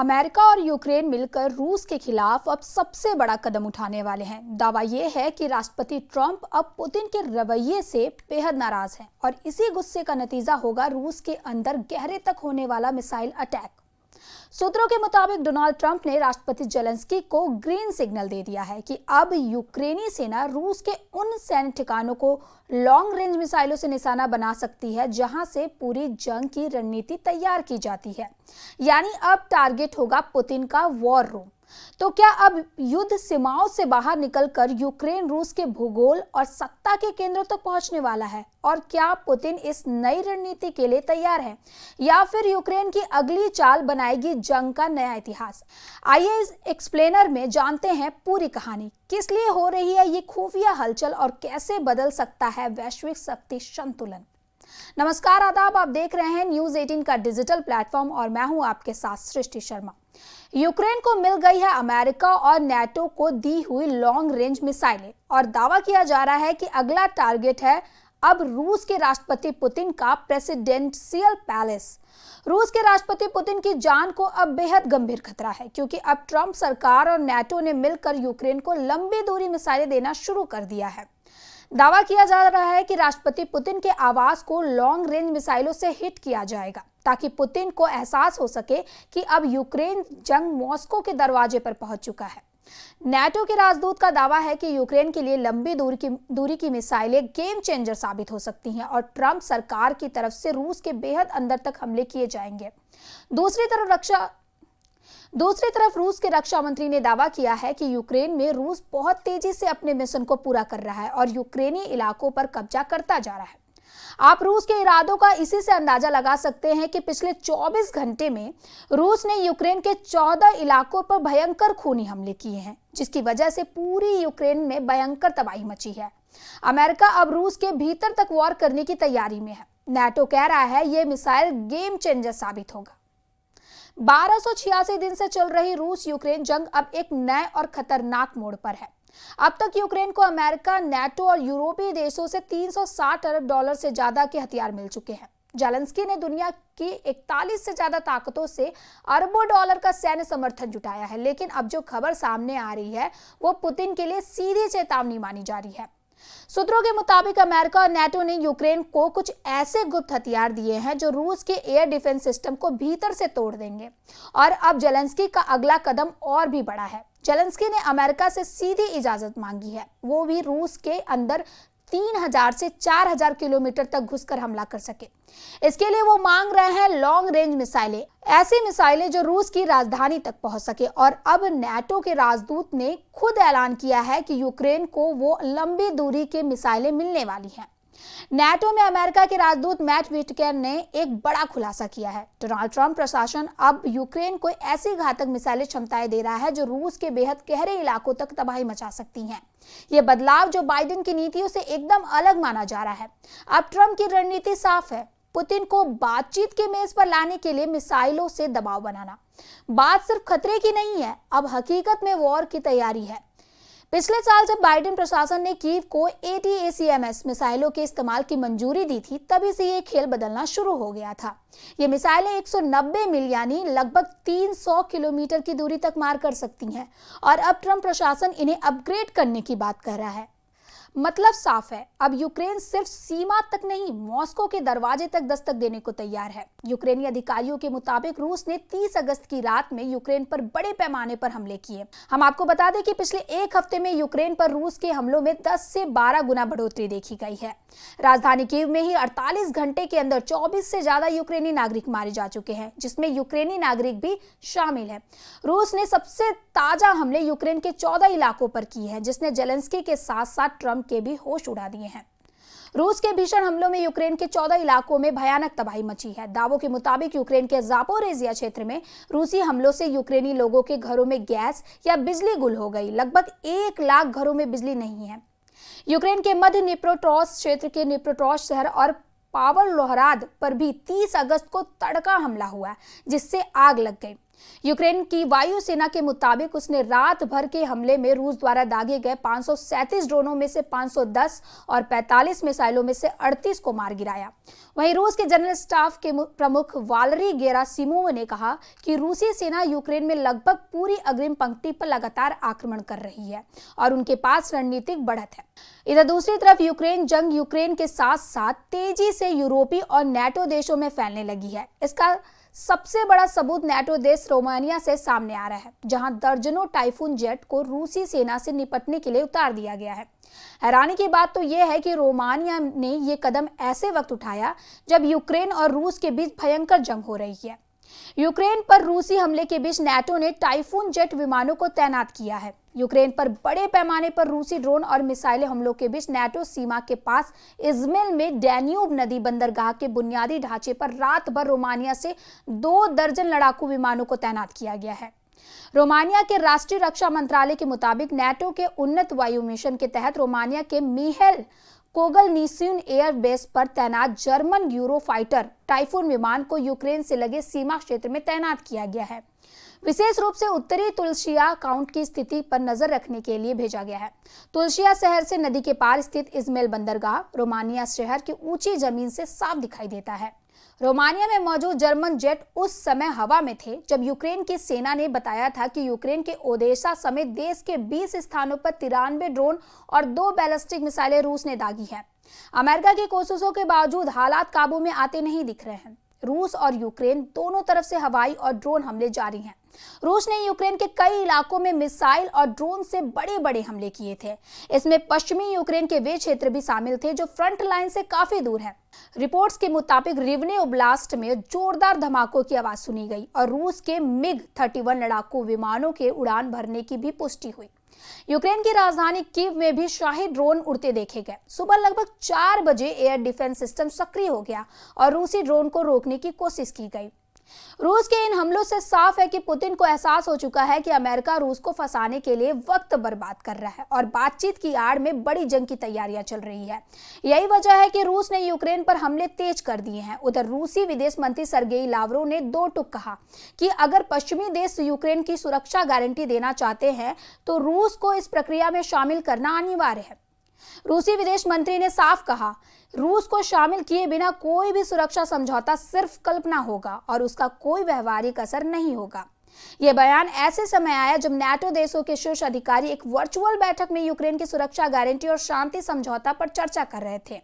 America और Ukraine मिलकर रूस के खिलाफ अब सबसे बड़ा कदम उठाने वाले हैं। दावा यह है कि राष्ट्रपति ट्रंप अब पुतिन के रवैये से बेहद नाराज हैं और इसी गुस्से का नतीजा होगा रूस के अंदर गहरे तक होने वाला मिसाइल अटैक। सूत्रों के मुताबिक डोनाल्ड ट्रंप ने राष्ट्रपति जेलेंस्की को ग्रीन सिग्नल दे दिया है कि अब यूक्रेनी सेना रूस के उन सैन्य ठिकानों को लॉन्ग रेंज मिसाइलों से निशाना बना सकती है जहां से पूरी जंग की रणनीति तैयार की जाती है। यानी अब टारगेट होगा पुतिन का वॉर रूम। तो क्या अब युद्ध सीमाओं से बाहर निकलकर यूक्रेन रूस के भूगोल और सत्ता के केंद्रों तक पहुंचने वाला है? और क्या पुतिन इस नई रणनीति के लिए तैयार है या फिर यूक्रेन की अगली चाल बनाएगी जंग का नया इतिहास? आइए इस एक्सप्लेनर में जानते हैं पूरी कहानी। किस लिए हो रही है ये खुफिया हलचल और कैसे बदल सकता है वैश्विक शक्ति संतुलन। नमस्कार, आदाब। आप देख रहे हैं न्यूज 18 का डिजिटल प्लेटफॉर्म और मैं हूं आपके साथ सृष्टि शर्मा। यूक्रेन को मिल गई है अमेरिका और नेटो को दी हुई लॉन्ग रेंज मिसाइलें और दावा किया जा रहा है कि अगला टारगेट है अब रूस के राष्ट्रपति पुतिन का प्रेसिडेंशियल पैलेस। रूस के राष्ट्रपति पुतिन की जान को अब बेहद गंभीर खतरा है क्योंकि अब ट्रंप सरकार और नेटो ने मिलकर यूक्रेन को लंबी दूरी मिसाइलें देना शुरू कर दिया है। दावा किया जा रहा है कि राष्ट्रपति पुतिन के आवास को लॉन्ग रेंज मिसाइलों से हिट किया जाएगा ताकि पुतिन को एहसास हो सके कि अब यूक्रेन जंग मॉस्को के दरवाजे पर पहुंच चुका है। नेटो के राजदूत का दावा है कि यूक्रेन के लिए लंबी दूरी की मिसाइलें गेम चेंजर साबित हो सकती हैं और ट्रंप सरकार की तरफ से रूस के बेहद अंदर तक हमले किए जाएंगे। दूसरी तरफ रूस के रक्षा मंत्री ने दावा किया है कि यूक्रेन में रूस बहुत तेजी से अपने मिशन को पूरा कर रहा है और यूक्रेनी इलाकों पर कब्जा करता जा रहा है। आप रूस के इरादों का इसी से अंदाजा लगा सकते हैं कि पिछले 24 घंटे में रूस ने यूक्रेन के 14 इलाकों पर भयंकर खूनी हमले किए हैं, जिसकी वजह से पूरी यूक्रेन में भयंकर तबाही मची है। अमेरिका अब रूस के भीतर तक वॉर करने की तैयारी में है। नेटो कह रहा है यह मिसाइल गेम चेंजर साबित होगा। 1286 दिन से चल रही रूस यूक्रेन जंग अब एक नए और खतरनाक मोड़ पर है। अब तक यूक्रेन को अमेरिका, नेटो और यूरोपीय देशों से 360 अरब डॉलर से ज्यादा के हथियार मिल चुके हैं। जेलेंस्की ने दुनिया की 41 से ज्यादा ताकतों से अरबों डॉलर का सैन्य समर्थन जुटाया है, लेकिन अब जो खबर सामने आ रही है वो पुतिन के लिए सीधी चेतावनी मानी जा रही है। सूत्रों के मुताबिक अमेरिका और नेटो ने यूक्रेन को कुछ ऐसे गुप्त हथियार दिए हैं जो रूस के एयर डिफेंस सिस्टम को भीतर से तोड़ देंगे और अब जेलेंस्की का अगला कदम और भी बड़ा है। जेलेंस्की ने अमेरिका से सीधी इजाजत मांगी है, वो भी रूस के अंदर 3000 से 4000 किलोमीटर तक घुसकर हमला कर सके। इसके लिए वो मांग रहे हैं लॉन्ग रेंज मिसाइलें, ऐसी मिसाइलें जो रूस की राजधानी तक पहुंच सके। और अब नेटो के राजदूत ने खुद ऐलान किया है कि यूक्रेन को वो लंबी दूरी के मिसाइलें मिलने वाली हैं। नेटो में अमेरिका के राजदूत मैट विटकर ने एक बड़ा खुलासा किया है। डोनाल्ड ट्रंप प्रशासन अब यूक्रेन को ऐसी घातक मिसाइलें क्षमताएं दे रहा है जो रूस के बेहद गहरे इलाकों तक तबाही मचा सकती हैं। यह बदलाव जो बाइडेन की नीतियों से एकदम अलग माना जा रहा है। अब ट्रंप की रणनीति साफ है, पुतिन को बातचीत के मेज पर लाने के लिए मिसाइलों से दबाव बनाना। बात सिर्फ खतरे की नहीं है, अब हकीकत में वॉर की तैयारी है। पिछले साल जब बाइडेन प्रशासन ने कीव को ATACMS मिसाइलों के इस्तेमाल की मंजूरी दी थी, तभी से ये खेल बदलना शुरू हो गया था। ये मिसाइलें 190 मील यानी लगभग 300 किलोमीटर की दूरी तक मार कर सकती हैं और अब ट्रंप प्रशासन इन्हें अपग्रेड करने की बात कर रहा है। मतलब साफ है, अब यूक्रेन सिर्फ सीमा तक नहीं, मॉस्को के दरवाजे तक दस्तक देने को तैयार है। यूक्रेनी अधिकारियों के मुताबिक रूस ने 30 अगस्त की रात में यूक्रेन पर बड़े पैमाने पर हमले किए। हम आपको बता दें कि पिछले एक हफ्ते में यूक्रेन पर रूस के हमलों में 10 से 12 गुना बढ़ोतरी देखी गई है। राजधानी कीव में ही 48 घंटे के अंदर 24 से ज्यादा यूक्रेनी नागरिक मारे जा चुके हैं, जिसमें यूक्रेनी नागरिक भी शामिल है। रूस ने सबसे ताजा हमले यूक्रेन के 14 इलाकों पर की है, जिसने जेलेंस्की के साथ साथ ट्रंप के भी होश उड़ा दिए हैं। रूस के भीषण हमलों में यूक्रेन के 14 इलाकों में भयानक तबाही मची है। दावों के मुताबिक यूक्रेन के जापोरेजिया क्षेत्र में रूसी हमलों से यूक्रेनी लोगों के घरों में गैस या बिजली गुल हो गई। लगभग 1 लाख घरों में बिजली नहीं है। यूक्रेन के मध्य निप्रोट्रोस क्षेत्र के निप्रोट्रोस शहर और पावरलोहराद पर भी 30 अगस्त को तड़का हमला हुआ, जिससे आग लग गई। यूक्रेन की वायुसेना के मुताबिक उसने रात भर के हमले में रूस द्वारा दागे गए 537 ड्रोनों में से 510 और 45 मिसाइलों में से 38 को मार गिराया। वहीं रूस के जनरल स्टाफ के प्रमुख वालेरी गेरासिमोव ने कहा कि रूसी सेना यूक्रेन में लगभग पूरी अग्रिम पंक्ति पर लगातार आक्रमण कर रही है और उनके पास रणनीतिक बढ़त है। इधर दूसरी तरफ यूक्रेन के साथ साथ तेजी से यूरोपीय और नेटो देशों में फैलने लगी है। इसका सबसे बड़ा सबूत नेटो देश रोमानिया से सामने आ रहा है, जहां दर्जनों टाइफून जेट को रूसी सेना से निपटने के लिए उतार दिया गया है। हैरानी की बात तो यह है कि रोमानिया ने यह कदम ऐसे वक्त उठाया जब यूक्रेन और रूस के बीच भयंकर जंग हो रही है। यूक्रेन पर रूसी हमले के बीच नेटो ने टाइफून जेट विमानों को तैनात किया है। यूक्रेन पर बड़े पैमाने पर रूसी ड्रोन और मिसाइलें हमलों के बीच नेटो सीमा के पास इज़्माइल में डैन्यूब नदी बंदरगाह के बुनियादी ढांचे पर रात भर रोमानिया से 2 दर्जन लड़ाकू विमानों को तैनात किया गया है। रोमानिया के राष्ट्रीय रक्षा मंत्रालय के मुताबिक नेटो के उन्नत वायु मिशन के तहत रोमानिया के मिहेल कोगलनिसिन एयर बेस पर तैनात जर्मन यूरोफाइटर टाइफून विमान को यूक्रेन से लगे सीमा क्षेत्र में तैनात किया गया है। विशेष रूप से उत्तरी तुलसिया काउंट की स्थिति पर नजर रखने के लिए भेजा गया है। तुलसिया शहर से नदी के पार स्थित इज़्माइल बंदरगाह रोमानिया शहर की ऊंची जमीन से साफ दिखाई देता है। रोमानिया में मौजूद जर्मन जेट उस समय हवा में थे जब यूक्रेन की सेना ने बताया था कि यूक्रेन के ओदेसा समेत देश के 20 स्थानों पर 93 ड्रोन और 2 बैलिस्टिक मिसाइलें रूस ने दागी हैं। अमेरिका की कोशिशों के बावजूद हालात काबू में आते नहीं दिख रहे हैं। रूस और यूक्रेन दोनों तरफ से हवाई और ड्रोन हमले जारी हैं। रूस ने यूक्रेन के कई इलाकों में मिसाइल और ड्रोन से बड़े-बड़े हमले किए थे। इसमें पश्चिमी यूक्रेन के वे क्षेत्र भी शामिल थे जो फ्रंट लाइन से काफी दूर हैं। रिपोर्ट्स के मुताबिक रिवने ओब्लास्ट में जोरदार धमाकों की आवाज सुनी गई और रूस के मिग-31 लड़ाकू विमानों के उड़ान भरने की भी पुष्टि हुई। यूक्रेन की राजधानी कीव में भी शाही ड्रोन उड़ते देखे गए। सुबह लगभग 4 बजे एयर डिफेंस सिस्टम सक्रिय हो गया और रूसी ड्रोन को रोकने की कोशिश की गई। रूस के इन हमलों से साफ है कि पुतिन को एहसास हो चुका है कि अमेरिका रूस को फंसाने के लिए वक्त बर्बाद कर रहा है और बातचीत की आड़ में बड़ी जंग की तैयारियां चल रही है। यही वजह है कि रूस ने यूक्रेन पर हमले तेज कर दिए हैं। उधर रूसी विदेश मंत्री सर्गेई लावरोव ने 2 टूक कहा कि अगर पश्चिमी देश यूक्रेन की सुरक्षा गारंटी देना चाहते हैं तो रूस को इस प्रक्रिया में शामिल करना अनिवार्य है। रूसी विदेश मंत्री ने साफ कहा, रूस को शामिल किए बिना कोई भी सुरक्षा समझौता सिर्फ कल्पना होगा और उसका कोई व्यवहारिक असर नहीं होगा। यह बयान ऐसे समय आया जब नेटो देशों के शीर्ष अधिकारी एक वर्चुअल बैठक में यूक्रेन की सुरक्षा गारंटी और शांति समझौता पर चर्चा कर रहे थे।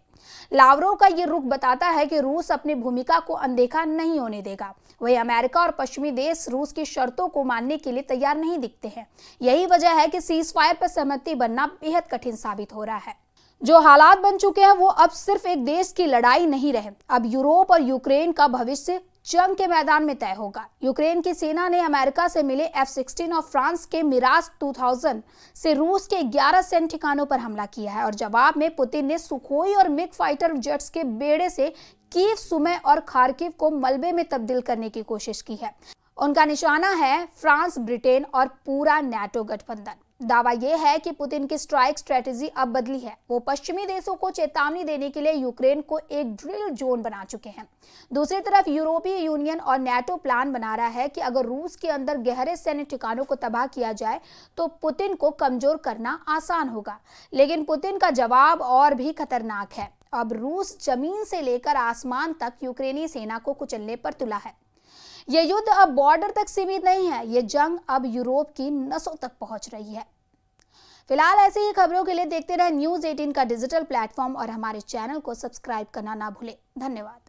लावरोव का यह रुख बताता है कि रूस अपनी भूमिका को अनदेखा नहीं होने देगा। वही अमेरिका और पश्चिमी देश रूस की शर्तों को मानने के लिए तैयार नहीं दिखते हैं। यही वजह है कि सीज फायर पर सहमति बनना बेहद कठिन साबित हो रहा है। जो हालात बन चुके हैं वो अब सिर्फ एक देश की लड़ाई नहीं रहे। अब यूरोप और यूक्रेन का भविष्य जंग के मैदान में तय होगा। यूक्रेन की सेना ने अमेरिका से मिले F-16 और फ्रांस के मिराज 2000 से रूस के 11 सैन्य ठिकानों पर हमला किया है और जवाब में पुतिन ने सुखोई और मिग फाइटर जेट्स के बेड़े से कीव, सुमे और खार्किव को मलबे में तब्दील करने की कोशिश की है। उनका निशाना है फ्रांस, ब्रिटेन और पूरा नेटो गठबंधन। दावा यह है कि पुतिन की स्ट्राइक स्ट्रेटेजी अब बदली है। वो पश्चिमी देशों को चेतावनी देने के लिए यूक्रेन को एक ड्रिल जोन बना चुके हैं। दूसरी तरफ यूरोपीय यूनियन और नेटो प्लान बना रहा है कि अगर रूस के अंदर गहरे सैन्य ठिकानों को तबाह किया जाए तो पुतिन को कमजोर करना आसान होगा। लेकिन पुतिन का जवाब और भी खतरनाक है। अब रूस जमीन से लेकर आसमान तक यूक्रेनी सेना को कुचलने पर तुला है। यह युद्ध अब बॉर्डर तक सीमित नहीं है, यह जंग अब यूरोप की नसों तक पहुंच रही है। फिलहाल ऐसी ही खबरों के लिए देखते रहे न्यूज़ 18 का डिजिटल प्लेटफॉर्म और हमारे चैनल को सब्सक्राइब करना ना भूलें। धन्यवाद।